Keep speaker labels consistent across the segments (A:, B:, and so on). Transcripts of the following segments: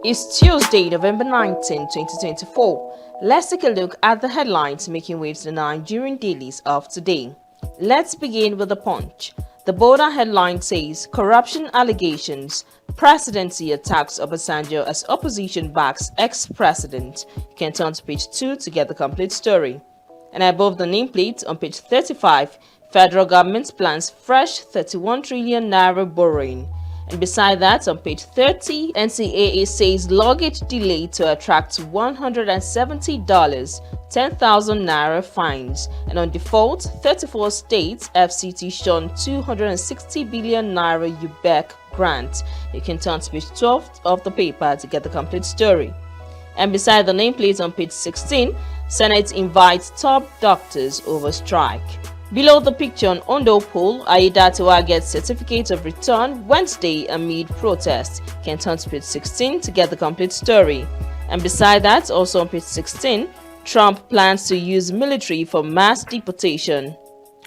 A: It's Tuesday, November 19, 2024. Let's take a look at the headlines making waves in the Nigerian dailies of today. Let's begin with the Punch. The border headline says, corruption allegations, presidency attacks Obasanjo as opposition backs ex-president. You can turn to page 2 to get the complete story. And above the nameplate on page 35, federal government plans fresh 31 trillion naira borrowing. And beside that, on page 30, NCAA says luggage delay to attract $170, 10,000 naira fines. And on default, 34 states, FCT shown 260 billion naira UBEC grant. You can turn to page 12 of the paper to get the complete story. And beside the nameplate on page 16, Senate invites top doctors over strike. Below the picture on Ondo poll, Aiyedatiwa gets certificate of return Wednesday amid protest. Can turn to page 16 to get the complete story. And beside that, also on page 16, Trump plans to use military for mass deportation.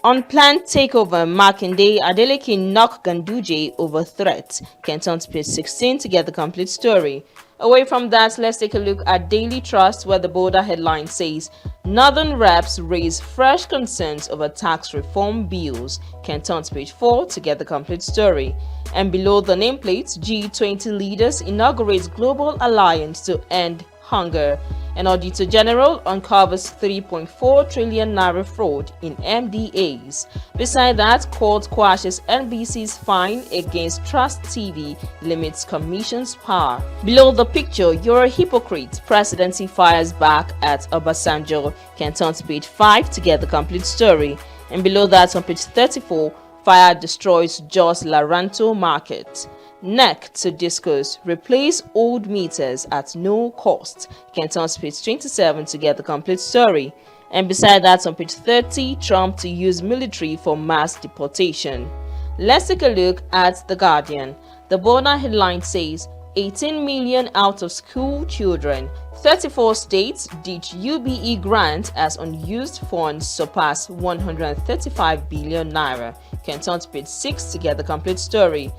A: Unplanned takeover Makinde, Adeleke knock Ganduje over threat. Can turn to page 16 to get the complete story. Away from that, let's take a look at Daily Trust, where the border headline says, Northern reps raise fresh concerns over tax reform bills. Can turn to page 4 to get the complete story. And below the nameplate, G20 leaders inaugurate global alliance to end hunger. An Auditor General uncovers 3.4 trillion naira fraud in MDAs. Beside that, court quashes NBC's fine against Trust TV, limits commission's power. Below the picture, you're a hypocrite. Presidency fires back at Obasanjo. Can turn to page 5 to get the complete story. And below that, on page 34, fire destroys Jos Laranto Market. NEC to discuss replace old meters at no cost. Can turn to page 27 to get the complete story. And beside that, on page 30, Trump to use military for mass deportation. Let's take a look at The Guardian. The border headline says 18 million out of school children. 34 states ditch UBE grant as unused funds surpass 135 billion naira. Can turn to page 6 to get the complete story.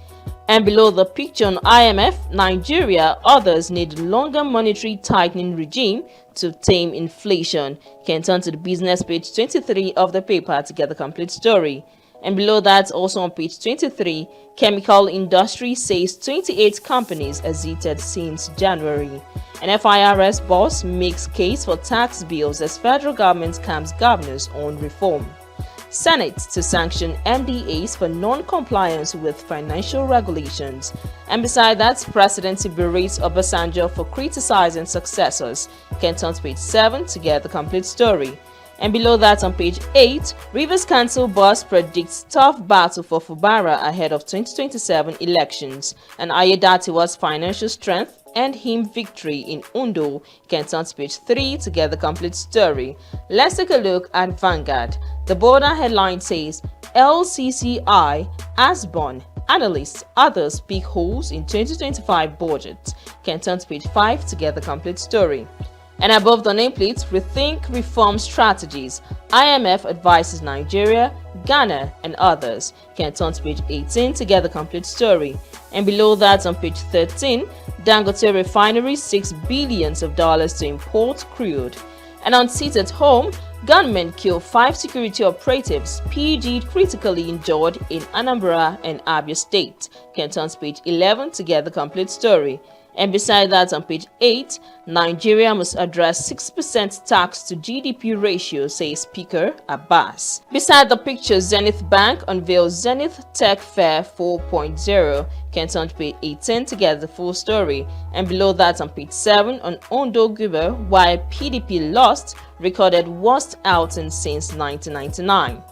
A: And below the picture on IMF, Nigeria, others need longer monetary tightening regime to tame inflation. Can turn to the business page 23 of the paper to get the complete story. And below that, also on page 23, chemical industry says 28 companies exited since January. An FIRS boss makes case for tax bills as federal government calms governors on reform. Senate to sanction MDAs for non-compliance with financial regulations. And beside that, presidency berates Obasanjo for criticizing successors. Can turn to page 7 to get the complete story. And below that, on page 8, Rivers Council boss predicts tough battle for Fubara ahead of 2027 elections. And Aiyedatiwa's financial strength and him victory in Ondo. Can turn to page 3 to get the complete story. Let's take a look at Vanguard. The border headline says, LCCI, Asbon, analysts, others pick holes in 2025 budget. Can turn to page 5 to get the complete story. And above the nameplate, rethink reform strategies. IMF advises Nigeria, Ghana, and others. Can turn to page 18 to get the complete story. And below that, on page 13, Dangote refinery $6 billion to import crude. And on Sit at Home, gunmen kill 5 security operatives, PG critically injured in Anambra and Abia State. Can turn to page 11 to get the complete story. And beside that, on page 8, Nigeria must address 6% tax to GDP ratio, says Speaker Abbas. Beside the picture, Zenith Bank unveils Zenith Tech Fair 4.0. Can turn to page 18 to get the full story. And below that, on page 7, on Ondo Guber, why PDP lost, recorded worst outing since 1999.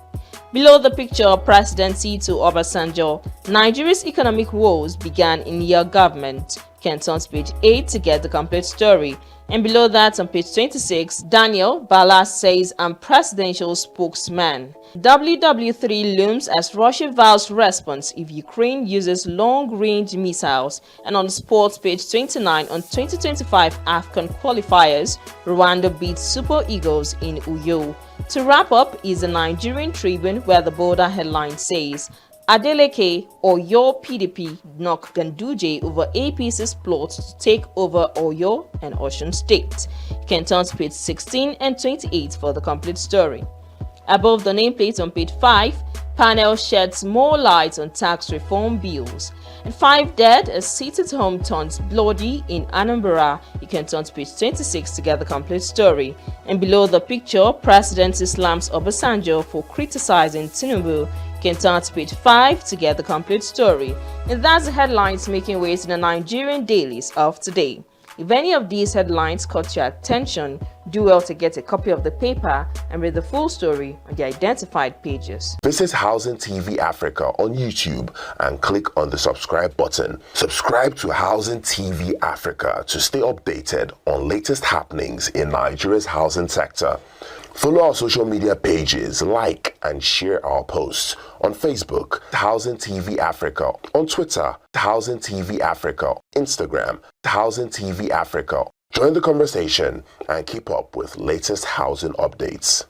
A: Below the picture, presidency to Obasanjo, Nigeria's economic woes began in your government. Can turn to page 8 to get the complete story. And below that, on page 26, Daniel Bala says I'm presidential spokesman. WW3 looms as Russia vows response if Ukraine uses long-range missiles. And on the sports page 29, on 2025 AFCON qualifiers, Rwanda beats Super Eagles in Uyo. To wrap up is the Nigerian Tribune, where the border headline says, Adeleke Oyo PDP knock Ganduje over APC's plot to take over Oyo and Osun State. You can turn to page 16 and 28 for the complete story. Above the nameplate on page 5, panel sheds more light on tax reform bills. And 5 dead as seated home turns bloody in Anambra. You can turn to page 26 to get the complete story. And below the picture, President slams Obasanjo for criticizing Tinubu. You can turn to page 5 to get the complete story. And that's the headlines making waves in the Nigerian dailies of today. If any of these headlines caught your attention, do well to get a copy of the paper and read the full story on the identified pages.
B: Visit Housing TV Africa on YouTube and click on the subscribe button. Subscribe to Housing TV Africa to stay updated on latest happenings in Nigeria's housing sector. Follow our social media pages, like and share our posts on Facebook, Housing TV Africa, on Twitter, Housing TV Africa, Instagram, Housing TV Africa. Join the conversation and keep up with latest housing updates.